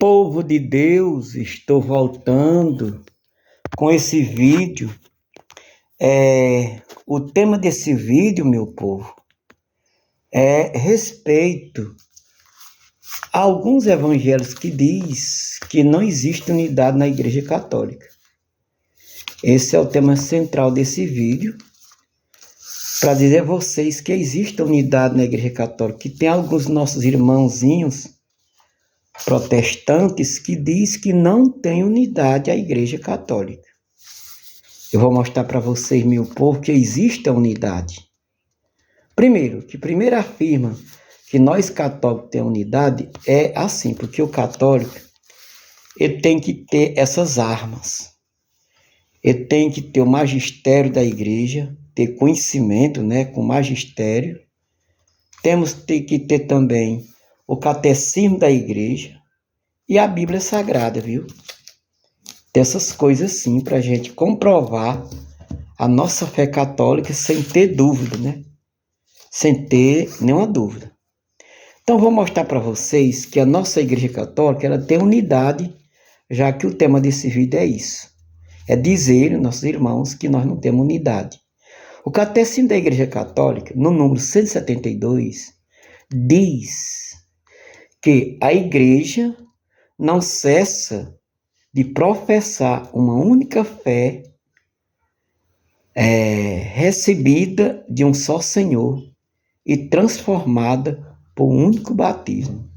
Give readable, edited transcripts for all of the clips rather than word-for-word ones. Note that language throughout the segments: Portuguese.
Povo de Deus, estou voltando com esse vídeo. O tema desse vídeo, meu povo, é respeito a alguns evangelhos que diz que não existe unidade na Igreja Católica. Esse é o tema central desse vídeo, para dizer a vocês que existe unidade na Igreja Católica, que tem alguns nossos irmãozinhos protestantes que diz que não tem unidade a Igreja Católica. Eu vou mostrar para vocês, meu povo, que existe a unidade. Primeiro afirma que nós católicos temos unidade é assim, porque o católico ele tem que ter essas armas. Ele tem que ter o magistério da igreja, ter conhecimento, com magistério. Temos que ter também o catecismo da igreja e a Bíblia Sagrada, viu? Dessas coisas sim, para a gente comprovar a nossa fé católica sem ter dúvida, Sem ter nenhuma dúvida. Então, vou mostrar para vocês que a nossa Igreja Católica ela tem unidade, já que o tema desse vídeo é isso. É dizer, nossos irmãos, que nós não temos unidade. O Catecismo da Igreja Católica, no número 172, diz que a Igreja não cessa de professar uma única fé recebida de um só Senhor e transformada por um único batismo.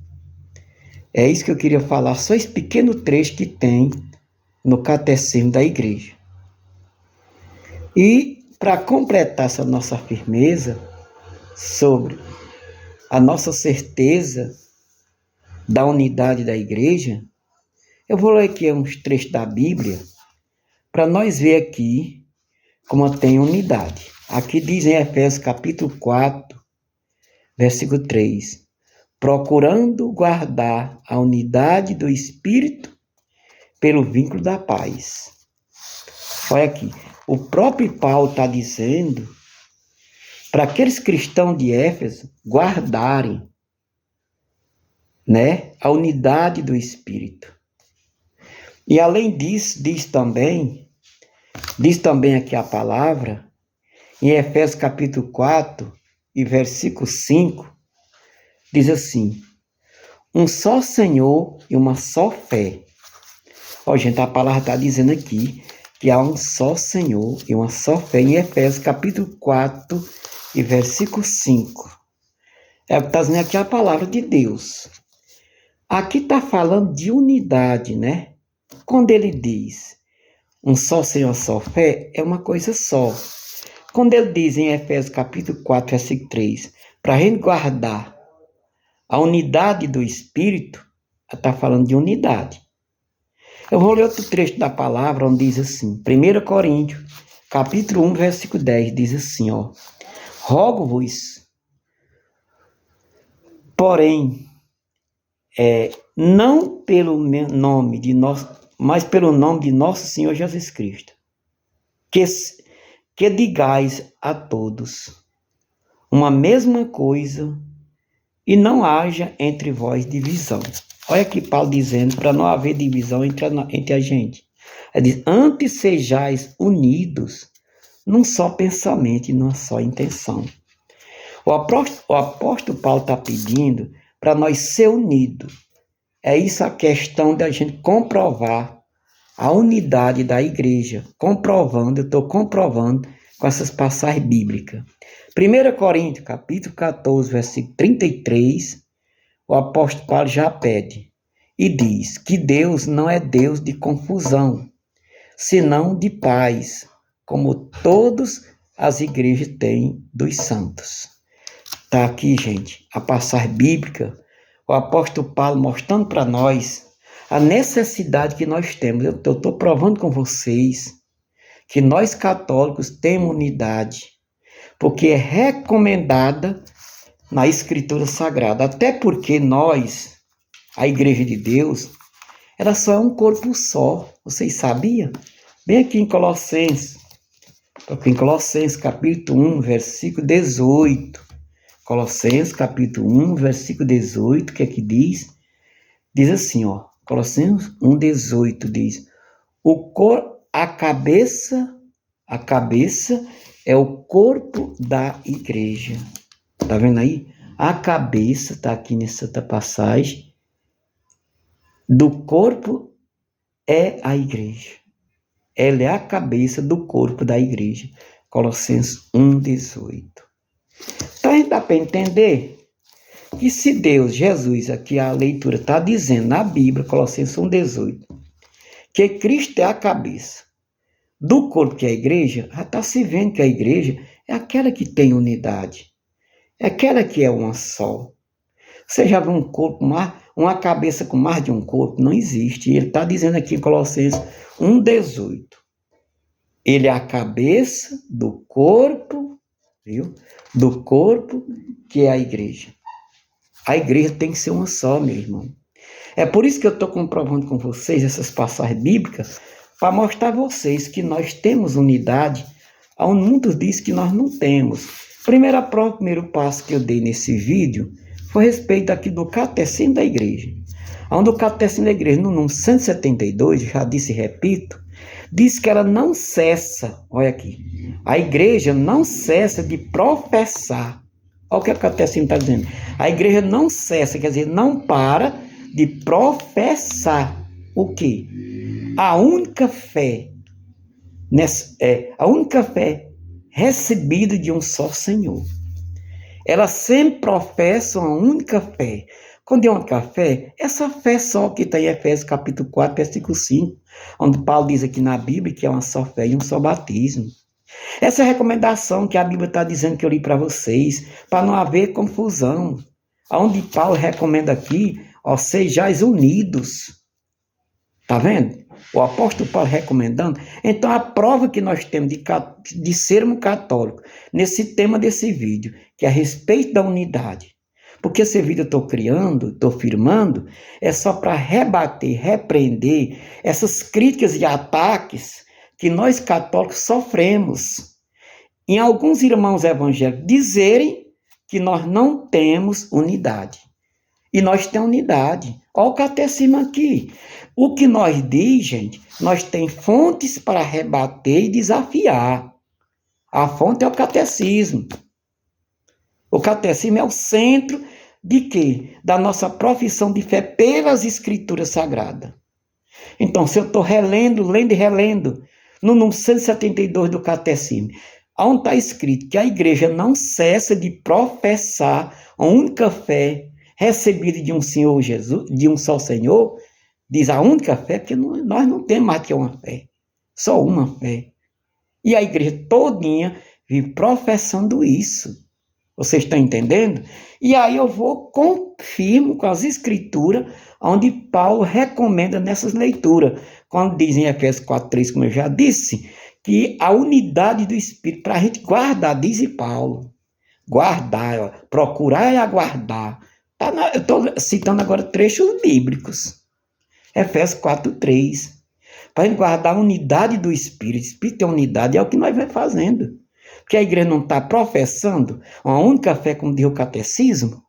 É isso que eu queria falar, só esse pequeno trecho que tem no Catecismo da Igreja. E para completar essa nossa firmeza sobre a nossa certeza da unidade da Igreja, eu vou ler aqui uns trechos da Bíblia para nós ver aqui como tem unidade. Aqui diz em Efésios capítulo 4, versículo 3, procurando guardar a unidade do Espírito pelo vínculo da paz. Olha aqui, o próprio Paulo está dizendo para aqueles cristãos de Éfeso guardarem, a unidade do Espírito. E além disso, diz também aqui a palavra, em Efésios capítulo 4 e versículo 5, diz assim, um só Senhor e uma só fé. Gente, a palavra está dizendo aqui que há um só Senhor e uma só fé, em Efésios capítulo 4 e versículo 5. É o que está dizendo aqui a palavra de Deus. Aqui está falando de unidade, Quando ele diz um só Senhor, uma só fé, é uma coisa só. Quando ele diz em Efésios capítulo 4, versículo 3, para a gente guardar a unidade do Espírito, está falando de unidade. Eu vou ler outro trecho da palavra, onde diz assim, 1 Coríntios, capítulo 1, versículo 10, diz assim, rogo-vos, porém, não pelo nome de nosso, mas pelo nome de nosso Senhor Jesus Cristo, que digais a todos uma mesma coisa e não haja entre vós divisão. Olha aqui Paulo dizendo para não haver divisão entre a gente. Ele diz, antes sejais unidos num só pensamento e numa só intenção. O apóstolo Paulo está pedindo para nós ser unidos. É isso a questão da gente comprovar a unidade da igreja. Eu estou comprovando com essas passagens bíblicas. 1 Coríntios, capítulo 14, versículo 33, o apóstolo Paulo já pede e diz que Deus não é Deus de confusão, senão de paz, como todas as igrejas têm dos santos. Está aqui, gente, a passagem bíblica, o apóstolo Paulo mostrando para nós a necessidade que nós temos. Eu estou provando com vocês que nós católicos temos unidade, porque é recomendada na Escritura Sagrada. Até porque nós, a Igreja de Deus, ela só é um corpo só. Vocês sabiam? Bem aqui em Colossenses, capítulo 1, versículo 18. Colossenses, capítulo 1, versículo 18, que é que diz? Diz assim, Colossenses 1,18 diz: a cabeça é o corpo da igreja. Tá vendo aí? A cabeça, tá aqui nessa passagem, do corpo é a igreja. Ela é a cabeça do corpo da igreja. Colossenses 1,18. Então, dá para entender que se Deus, Jesus, aqui a leitura está dizendo na Bíblia, Colossenses 1,18, que Cristo é a cabeça do corpo que é a igreja, já está se vendo que a igreja é aquela que tem unidade, é aquela que é uma só. Você já viu um corpo, uma cabeça com mais de um corpo? Não existe. E ele está dizendo aqui em Colossenses 1,18. Ele é a cabeça do corpo, viu? Do corpo que é a igreja. A igreja tem que ser uma só, meu irmão. É por isso que eu estou comprovando com vocês essas passagens bíblicas, para mostrar a vocês que nós temos unidade, onde muitos dizem que nós não temos. Primeiro passo que eu dei nesse vídeo foi a respeito aqui do Catecismo da Igreja. Onde o Catecismo da Igreja, no número 172, já disse e repito, diz que ela não cessa, olha aqui, a igreja não cessa de professar. Olha o que o Catecismo está dizendo. A igreja não cessa, quer dizer, não para de professar o quê? A única fé recebida de um só Senhor. Elas sempre professam a única fé. Quando é uma única fé, essa fé só que está em Efésios capítulo 4, versículo 5, onde Paulo diz aqui na Bíblia que é uma só fé e um só batismo. Essa é a recomendação que a Bíblia está dizendo que eu li para vocês, para não haver confusão. Onde Paulo recomenda aqui, sejais unidos. Está vendo? O apóstolo Paulo recomendando. Então, a prova que nós temos de sermos católicos, nesse tema desse vídeo, que é a respeito da unidade. Porque esse vídeo eu estou criando, estou firmando, é só para rebater, repreender essas críticas e ataques que nós católicos sofremos. Em alguns irmãos evangélicos dizerem que nós não temos unidade. E nós temos unidade. Olha o catecismo aqui. O que nós diz, gente, nós temos fontes para rebater e desafiar. A fonte é o catecismo. O catecismo é o centro de quê? Da nossa profissão de fé pelas escrituras sagradas. Então, se eu estou relendo, lendo e relendo, no número 172 do catecismo, onde está escrito que a igreja não cessa de professar a única fé recebida de um Senhor Jesus, de um só Senhor, diz a única fé, porque nós não temos mais que uma fé, só uma fé. E a igreja todinha vive professando isso. Vocês estão entendendo? E aí eu confirmo com as escrituras, onde Paulo recomenda nessas leituras, quando diz em Efésios 4:3, como eu já disse, que a unidade do Espírito, para a gente guardar, diz Paulo, guardar, procurar e aguardar. Eu estou citando agora trechos bíblicos. Efésios 4:3. Para a gente guardar a unidade do Espírito. O Espírito é unidade, é o que nós vamos fazendo. Porque a igreja não está professando uma única fé, como diz o catecismo.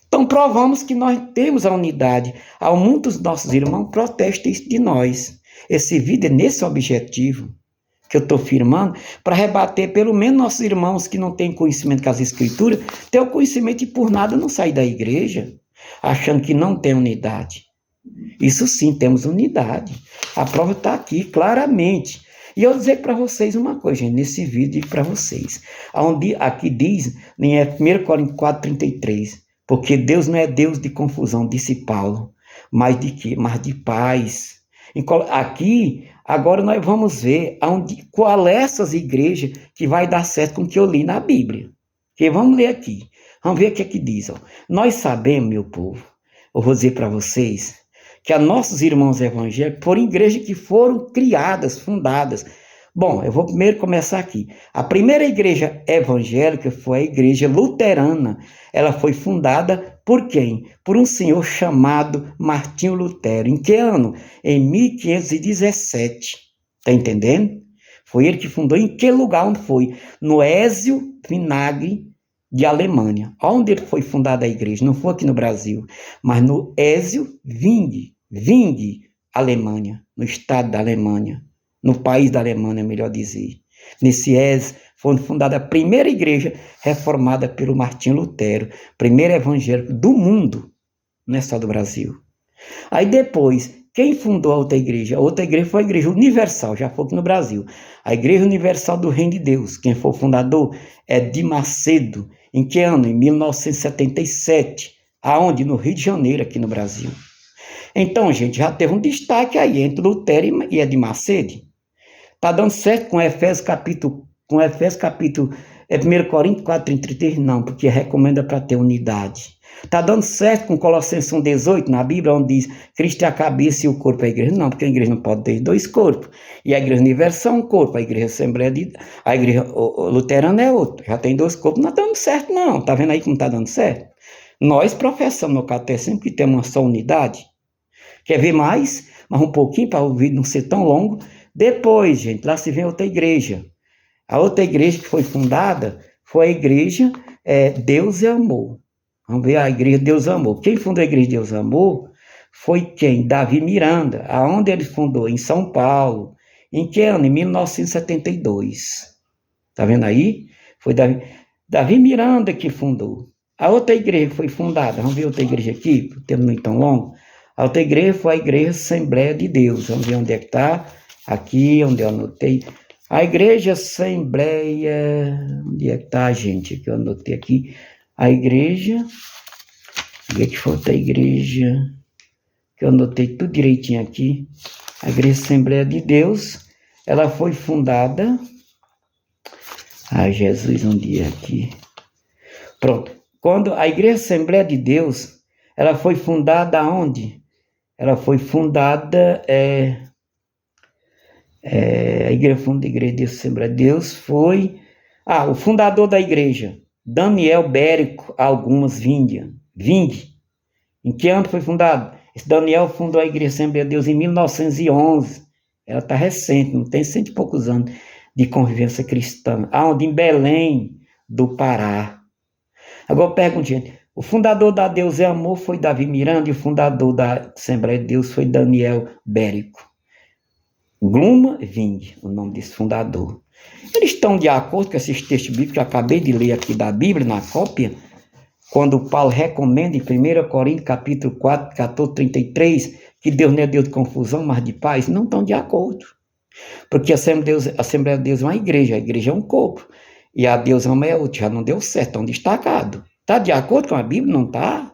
Então provamos que nós temos a unidade. Há muitos nossos irmãos protestam isso de nós. Esse vídeo é nesse objetivo que eu estou firmando, para rebater pelo menos nossos irmãos que não têm conhecimento com as escrituras, ter o conhecimento e por nada não sair da igreja, achando que não tem unidade. Isso sim, temos unidade. A prova está aqui, claramente. E eu vou dizer para vocês uma coisa, gente, nesse vídeo para vocês. Aqui diz, em 1 Coríntios 4:33, porque Deus não é Deus de confusão, disse Paulo, mas de quê? Mas de paz. Aqui, agora nós vamos ver qual é essas igrejas que vai dar certo com o que eu li na Bíblia. Porque vamos ler aqui. Vamos ver o que é que diz. Nós sabemos, meu povo, eu vou dizer para vocês, que a nossos irmãos evangélicos foram igrejas que foram criadas, fundadas. Bom, eu vou primeiro começar aqui. A primeira igreja evangélica foi a igreja luterana. Ela foi fundada por quem? Por um senhor chamado Martinho Lutero. Em que ano? Em 1517. Está entendendo? Foi ele que fundou. Em que lugar? Onde foi? No Ézio Vinagre de Alemanha. Onde foi fundada a igreja? Não foi aqui no Brasil, mas no Ézio Vinagre. Vinde, Alemanha, no estado da Alemanha, no país da Alemanha, melhor dizer. Nesse ES foi fundada a primeira igreja reformada pelo Martinho Lutero, primeiro evangélico do mundo, não é só do Brasil. Aí depois, quem fundou a outra igreja? A outra igreja foi a Igreja Universal, já foi aqui no Brasil. A Igreja Universal do Reino de Deus. Quem foi o fundador é de Macedo. Em que ano? Em 1977. Aonde? No Rio de Janeiro, aqui no Brasil. Então, gente, já teve um destaque aí entre Lutero e Edir Macedo. Está dando certo com Efésios capítulo 1 Coríntios 4:33? Não, porque recomenda para ter unidade. Está dando certo com Colossenses 1:18 na Bíblia, onde diz Cristo é a cabeça e o corpo é a igreja? Não, porque a igreja não pode ter dois corpos. E a igreja universal é um corpo, a igreja Assembleia a igreja luterana é outro. Já tem dois corpos, não está dando certo não. Está vendo aí como está dando certo? Nós professamos no catecismo que temos uma só unidade. Quer ver mais? Mais um pouquinho, para o vídeo não ser tão longo. Depois, gente, lá se vem outra igreja. A outra igreja que foi fundada foi a igreja Deus é Amor. Vamos ver a igreja Deus é Amor. Quem fundou a igreja Deus é Amor foi quem? Davi Miranda. Aonde ele fundou? Em São Paulo. Em que ano? Em 1972. Tá vendo aí? Foi Davi Miranda que fundou. A outra igreja foi fundada. Vamos ver outra igreja aqui, para o tempo não é tão longo. A outra igreja foi a igreja Assembleia de Deus. Vamos ver onde é que está. Aqui, onde eu anotei. A igreja Assembleia... Onde é que está, gente? Que eu anotei aqui. A igreja... Onde é que foi outra igreja? Que eu anotei tudo direitinho aqui. A igreja Assembleia de Deus. Ela foi fundada... Ai, Jesus, onde é aqui? Pronto. Quando a igreja Assembleia de Deus, ela foi fundada onde? Ela foi fundada... a igreja de Assembleia de Deus foi... o fundador da igreja, Daniel Bérico Algumas Vinde. Em que ano foi fundado? Esse Daniel fundou a igreja Assembleia de Deus em 1911. Ela está recente, não tem 100 e poucos anos de convivência cristã. Aonde? Em Belém do Pará. Agora pergunto, gente, o fundador da Deus é Amor foi Davi Miranda e o fundador da Assembleia de Deus foi Daniel Bérico. Gluma Vinde, o nome desse fundador. Eles estão de acordo com esses textos bíblicos que eu acabei de ler aqui da Bíblia, na cópia, quando Paulo recomenda em 1 Coríntios capítulo 4, 14, 33, que Deus não é Deus de confusão, mas de paz, não estão de acordo. Porque a Assembleia de Deus é uma igreja, a igreja é um corpo, e a Deus ama é outra, já não deu certo, estão destacados. Está de acordo com a Bíblia? Não está?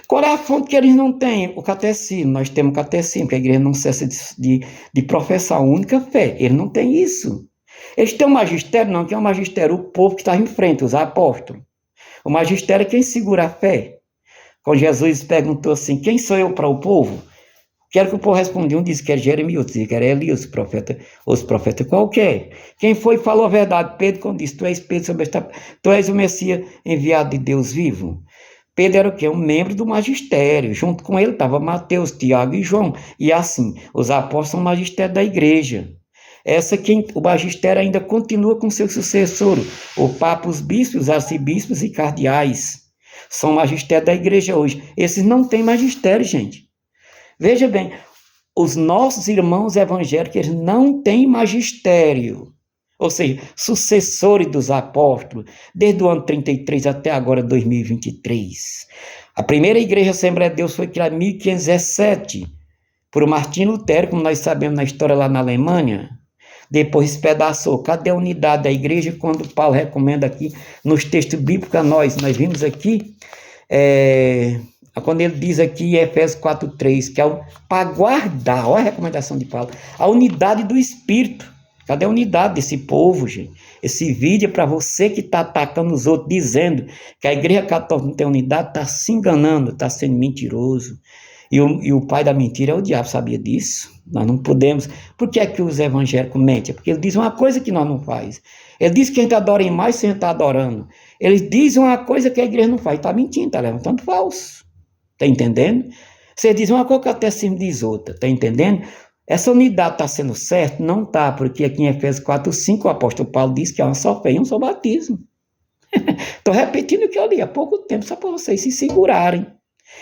Qual é a fonte que eles não têm? O catecismo. Nós temos catecismo, que a igreja não cessa de professar a única fé. Eles não têm isso. Eles têm um magistério, não, que é um magistério, o povo que está em frente, os apóstolos. O magistério é quem segura a fé. Quando Jesus perguntou assim, quem sou eu para o povo? Quero que o povo respondia, um disse que era Jeremias, outro disse que era Elias, os profetas qualquer. Quem foi falou a verdade? Pedro, quando disse, tu és Pedro, tu és o Messias enviado de Deus vivo. Pedro era o quê? Um membro do magistério. Junto com ele estava Mateus, Tiago e João. E assim, os apóstolos são o magistério da igreja. O magistério ainda continua com seu sucessor, o Papa, os bispos, os arcebispos e cardeais. São o magistério da igreja hoje. Esses não têm magistério, gente. Veja bem, os nossos irmãos evangélicos eles não têm magistério. Ou seja, sucessores dos apóstolos, desde o ano 33 até agora, 2023. A primeira igreja Assembleia de Deus foi criada em 1517, por Martinho Lutero, como nós sabemos na história lá na Alemanha. Depois despedaçou. Cadê a unidade da igreja? Quando Paulo recomenda aqui, nos textos bíblicos a nós vimos aqui, quando ele diz aqui em Efésios 4:3, que é para guardar, olha a recomendação de Paulo, a unidade do Espírito. Cadê a unidade desse povo, gente? Esse vídeo é para você que está atacando os outros, dizendo que a igreja católica não tem unidade, está se enganando, está sendo mentiroso. E o pai da mentira é o diabo, sabia disso? Nós não podemos. Por que é que os evangélicos mentem? Porque eles dizem uma coisa que nós não faz. Ele diz que a gente adora em mais sem a gente estar adorando. Eles dizem uma coisa que a igreja não faz. Está mentindo, está levantando falso. Está entendendo? Você diz uma coisa que até cima diz outra. Está entendendo? Essa unidade está sendo certa? Não está, porque aqui em Efésios 4:5 o apóstolo Paulo diz que há uma só fé e um só batismo. Estou repetindo o que eu li há pouco tempo, só para vocês se segurarem.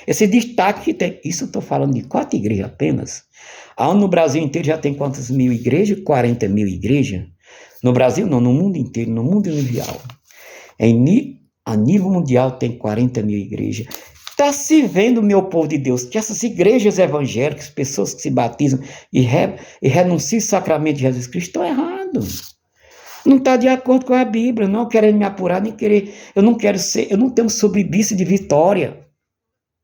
Esse destaque que tem, isso eu estou falando de 4 igrejas apenas. No Brasil inteiro já tem quantas mil igrejas? 40 mil igrejas. No Brasil não, no mundo inteiro, no mundo mundial. A nível mundial tem 40 mil igrejas. Está se vendo, meu povo de Deus, que essas igrejas evangélicas, pessoas que se batizam e renunciam ao sacramento de Jesus Cristo, estão errados. Não está de acordo com a Bíblia, não querendo me apurar, nem querer. Eu não tenho soberbice de vitória.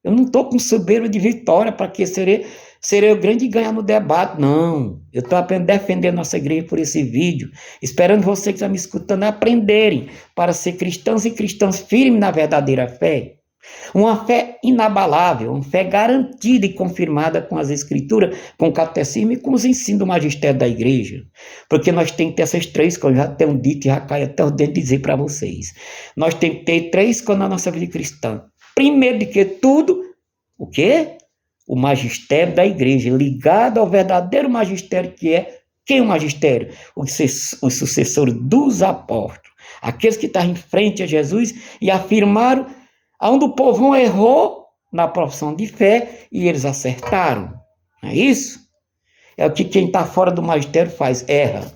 Eu não estou com soberba de vitória para que serei o grande ganhar no debate, não. Eu estou apenas defendendo nossa igreja por esse vídeo, esperando você que está me escutando aprenderem para ser cristãos e cristãs firmes na verdadeira fé. Uma fé inabalável, uma fé garantida e confirmada com as escrituras, com o catecismo e com os ensinos do magistério da igreja. Porque nós temos que ter essas 3 coisas, já tenho dito e já caio até o dedo de dizer para vocês. Nós temos que ter 3 coisas na nossa vida cristã. Primeiro de que tudo, o quê? O magistério da igreja, ligado ao verdadeiro magistério que é, quem é o magistério? Os sucessores dos apóstolos, aqueles que estavam em frente a Jesus e afirmaram onde o povão errou na profissão de fé e eles acertaram. Não é isso? É o que quem está fora do magistério faz, erra.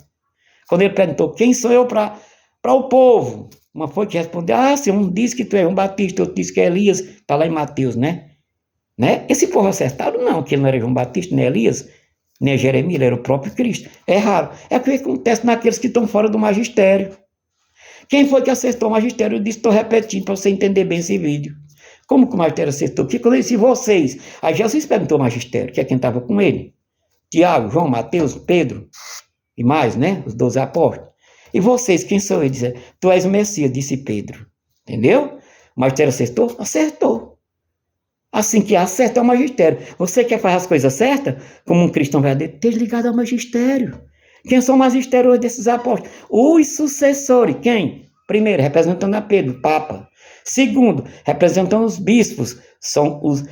Quando ele perguntou, quem sou eu para o povo? Uma foi que respondeu, se um diz que tu é João Batista, outro diz que é Elias, está lá em Mateus, né? Esse povo acertaram não, que ele não era João Batista, nem Elias, nem Jeremias, ele era o próprio Cristo. Erraram. É o que acontece naqueles que estão fora do magistério. Quem foi que acertou o magistério? Eu disse, estou repetindo para você entender bem esse vídeo. Como que o magistério acertou? Porque quando ele disse vocês, aí Jesus perguntou ao magistério, que é quem estava com ele. Tiago, João, Mateus, Pedro e mais, né? Os 12 apóstolos. E vocês, quem são eles? Tu és o Messias, disse Pedro. Entendeu? O magistério acertou? Acertou. Assim que acerta é o magistério. Você quer fazer as coisas certas? Como um cristão verdadeiro? Esteja ligado ao magistério. Quem são os magistérios desses apóstolos? Os sucessores. Quem? Primeiro, representando a Pedro, o Papa. Segundo, representando os bispos. São os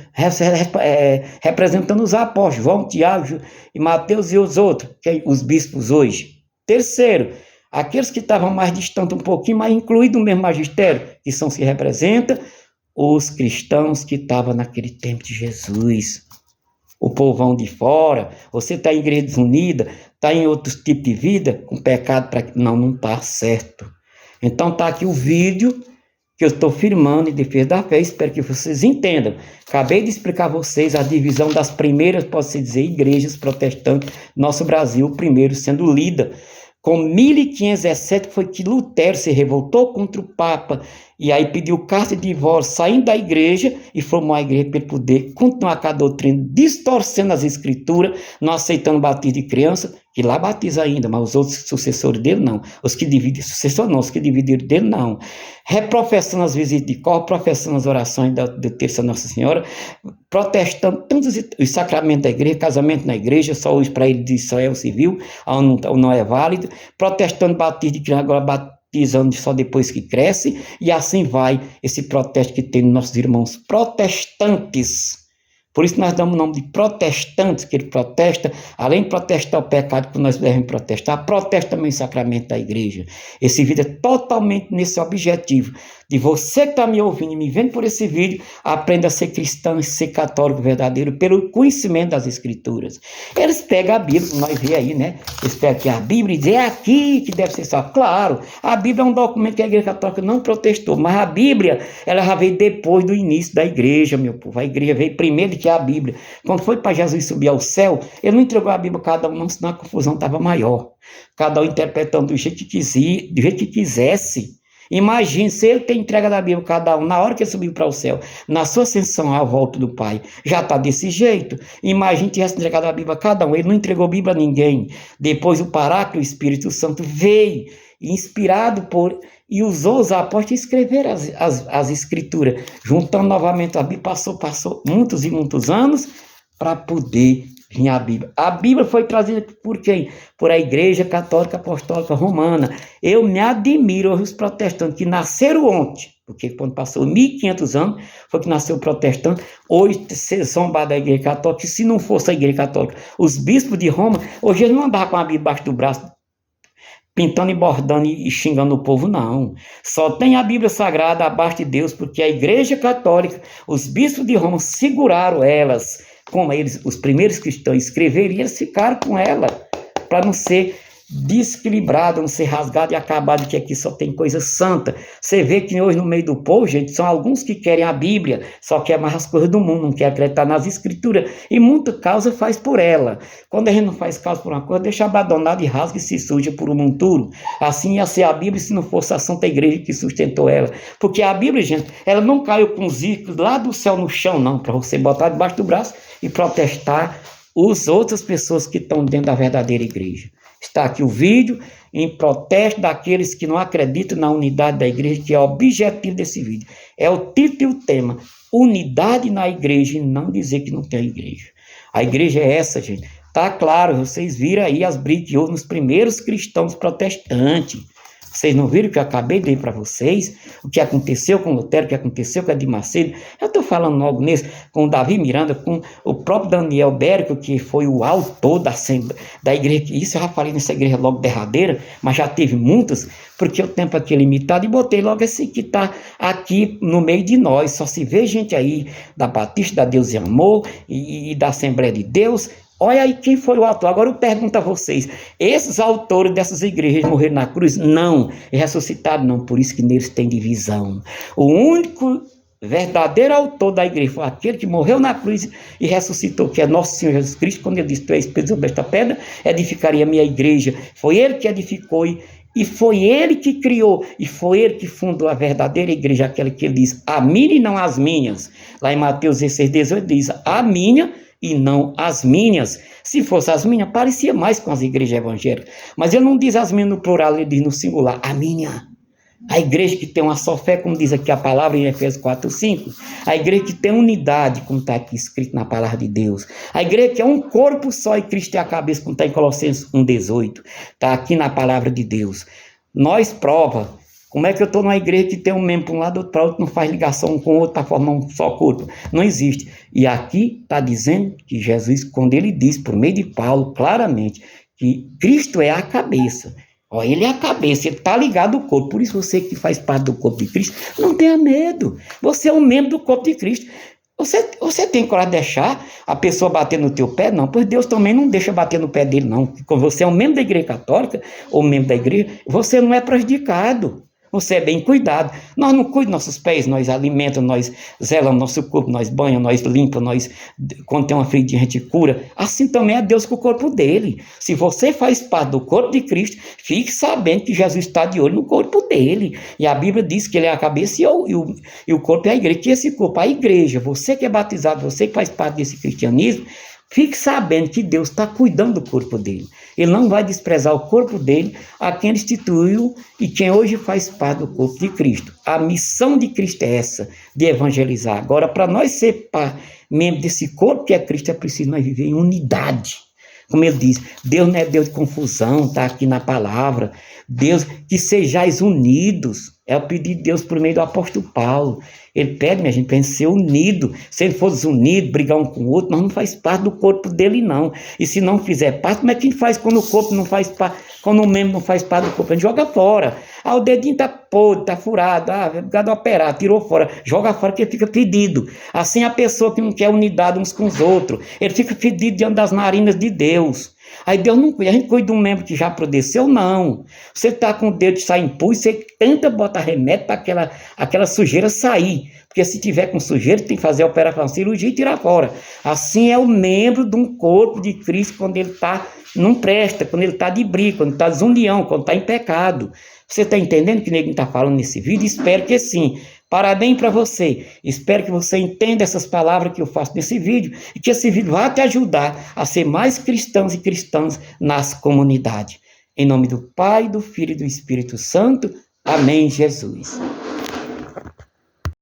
representando os apóstolos. João, Tiago e Mateus e os outros. Os bispos hoje. Terceiro, aqueles que estavam mais distantes um pouquinho, mas incluídos no mesmo magistério, que são se representa os cristãos que estavam naquele tempo de Jesus. O povão de fora, você está em igreja desunida, está em outros tipos de vida, com pecado, não está certo. Então está aqui o vídeo que eu estou firmando em defesa da fé, espero que vocês entendam. Acabei de explicar a vocês a divisão das primeiras, pode-se dizer, igrejas protestantes, nosso Brasil, o primeiro sendo líder. Com 1517 foi que Lutero se revoltou contra o Papa e aí pediu carta de divórcio, saindo da igreja e formou a igreja para ele poder continuar com a doutrina, distorcendo as escrituras, não aceitando o batismo de criança, que lá batiza ainda, mas os outros sucessores dele não. Os que dividem, sucessor não, os que dividiram dele não. Reprofessando as visitas de corpo, professando as orações do terço da Nossa Senhora, protestando todos os sacramentos da igreja, casamento na igreja, só hoje para ele diz só é o civil, não é válido, protestando batismo de criança, agora batizando só depois que cresce, e assim vai esse protesto que tem nos nossos irmãos protestantes. Por isso nós damos o nome de protestantes, que ele protesta, além de protestar o pecado que nós devemos protestar, protesta também o sacramento da igreja. Esse vídeo é totalmente nesse objetivo, de você que está me ouvindo e me vendo por esse vídeo, aprenda a ser cristão e ser católico verdadeiro pelo conhecimento das escrituras. Eles pegam a Bíblia, nós vemos aí, né? Eles pegam aqui a Bíblia e dizem, é aqui que deve ser salvo. Claro, a Bíblia é um documento que a igreja católica não protestou, mas a Bíblia, ela já veio depois do início da igreja, meu povo. A igreja veio primeiro que a Bíblia. Quando foi para Jesus subir ao céu, ele não entregou a Bíblia a cada um, não, senão a confusão estava maior. Cada um interpretando do jeito que quisesse. Imagine se ele tem entrega da Bíblia a cada um, na hora que ele subiu para o céu, na sua ascensão à volta do Pai, já está desse jeito. Imagine que tivesse entregado a Bíblia a cada um, ele não entregou a Bíblia a ninguém. Depois o Paráclito, o Espírito Santo veio, inspirado por, e usou os apóstolos a escrever as escrituras, juntando novamente a Bíblia, passou muitos e muitos anos para poder vir a Bíblia. A Bíblia foi trazida por quem? Por a Igreja Católica Apostólica Romana. Eu me admiro hoje os protestantes que nasceram ontem, porque quando passou 1500 anos, foi que nasceu o protestante. Hoje, ser zombado da Igreja Católica, se não fosse a Igreja Católica, os bispos de Roma, hoje eles não andavam com a Bíblia debaixo do braço, pintando e bordando e xingando o povo, não. Só tem a Bíblia Sagrada abaixo de Deus, porque a Igreja Católica, os bispos de Roma seguraram elas, como eles, os primeiros cristãos, escreveriam, eles ficaram com ela, para não ser desequilibrado, não ser rasgado e acabado, que aqui só tem coisa santa. Você vê que hoje no meio do povo, gente, são alguns que querem a Bíblia, só quer mais as coisas do mundo, não quer acreditar nas escrituras, e muita causa faz por ela. Quando a gente não faz causa por uma coisa, deixa abandonado e rasga e se suja por um monturo. Assim ia ser a Bíblia se não fosse a Santa Igreja que sustentou ela. Porque a Bíblia, gente, ela não caiu com os ícones lá do céu no chão, não, para você botar debaixo do braço e protestar as outras pessoas que estão dentro da verdadeira igreja. Está aqui o vídeo em protesto daqueles que não acreditam na unidade da igreja, que é o objetivo desse vídeo. É o título e o tema: unidade na igreja, e não dizer que não tem igreja. A igreja é essa, gente. Tá claro, vocês viram aí as brigas que houve nos primeiros cristãos protestantes. Vocês não viram o que eu acabei de ler para vocês? O que aconteceu com Lutero, o que aconteceu com Edir Macedo? Eu estou falando logo nisso, com o Davi Miranda, com o próprio Daniel Bérico, que foi o autor da igreja. Isso eu já falei nessa igreja logo derradeira, mas já teve muitas, porque o tempo aqui é limitado, e botei logo esse que está aqui no meio de nós. Só se vê gente aí da Batista, da Deus e Amor, e da Assembleia de Deus. Olha aí quem foi o autor. Agora eu pergunto a vocês, esses autores dessas igrejas morreram na cruz? Não. E ressuscitaram? Não. Por isso que neles tem divisão. O único verdadeiro autor da igreja foi aquele que morreu na cruz e ressuscitou, que é nosso Senhor Jesus Cristo, quando ele disse: tu és Pedro sobre esta pedra, edificaria a minha igreja. Foi ele que edificou e foi ele que criou, e foi ele que fundou a verdadeira igreja, aquela que ele diz: a minha e não as minhas. Lá em Mateus 16, 18 diz: a minha e não as minhas. Se fosse as minhas, parecia mais com as igrejas evangélicas. Mas ele não diz as minhas no plural, ele diz no singular: a minha. A igreja que tem uma só fé, como diz aqui a palavra em Efésios 4, 5. A igreja que tem unidade, como está aqui escrito na palavra de Deus. A igreja que é um corpo só e Cristo é a cabeça, como está em Colossenses 1, 18. Está aqui na palavra de Deus. Nós prova. Como é que eu estou numa igreja que tem um membro para um lado, outro para outro, não faz ligação um com o outro para formar um só corpo? Não existe. E aqui está dizendo que Jesus, quando ele diz, por meio de Paulo, claramente, que Cristo é a cabeça. Ó, ele é a cabeça, ele está ligado ao corpo. Por isso você que faz parte do corpo de Cristo, não tenha medo. Você é um membro do corpo de Cristo. Você tem coragem de deixar a pessoa bater no teu pé? Não, pois Deus também não deixa bater no pé dele, não. Quando você é um membro da igreja católica, ou membro da igreja, você não é prejudicado. Você é bem cuidado. Nós não cuidamos dos nossos pés, nós alimentamos, nós zelamos nosso corpo, nós banhamos, nós limpamos, quando tem uma feridinha a gente cura. Assim também é Deus com o corpo dele. Se você faz parte do corpo de Cristo, fique sabendo que Jesus está de olho no corpo dele. E a Bíblia diz que ele é a cabeça e o corpo é a igreja. Que esse corpo, a igreja, você que é batizado, você que faz parte desse cristianismo, fique sabendo que Deus está cuidando do corpo dele. Ele não vai desprezar o corpo dele, a quem ele instituiu e quem hoje faz parte do corpo de Cristo. A missão de Cristo é essa, de evangelizar. Agora, para nós ser membro desse corpo que é Cristo, é preciso nós viver em unidade. Como ele diz, Deus não é Deus de confusão, está aqui na palavra. Deus, que sejais unidos. É o pedido de Deus por meio do apóstolo Paulo. Ele pede, minha gente, para a gente ser unido. Se ele for desunido, brigar um com o outro, nós não faz parte do corpo dele, não. E se não fizer parte, como é que a gente faz quando o corpo não faz parte, quando o membro não faz parte do corpo? A gente joga fora. O dedinho está podre, está furado, obrigado a operar, tirou fora. Joga fora que fica fedido. Assim a pessoa que não quer unidade uns com os outros, ele fica fedido diante das narinas de Deus. Aí Deus não cuida, a gente cuida de um membro que já apodreceu, não. Você está com o dedo de sair impulso, você tenta botar remédio para aquela sujeira sair. Porque se tiver com sujeira, tem que fazer a operação, cirurgia e tirar fora. Assim é o membro de um corpo de Cristo quando ele não presta, quando ele está de briga, quando está desunião, quando está em pecado. Você está entendendo o que o Neguinho está falando nesse vídeo? Espero que sim. Parabéns para você. Espero que você entenda essas palavras que eu faço nesse vídeo e que esse vídeo vá te ajudar a ser mais cristãos e cristãs nas comunidades. Em nome do Pai, do Filho e do Espírito Santo. Amém, Jesus.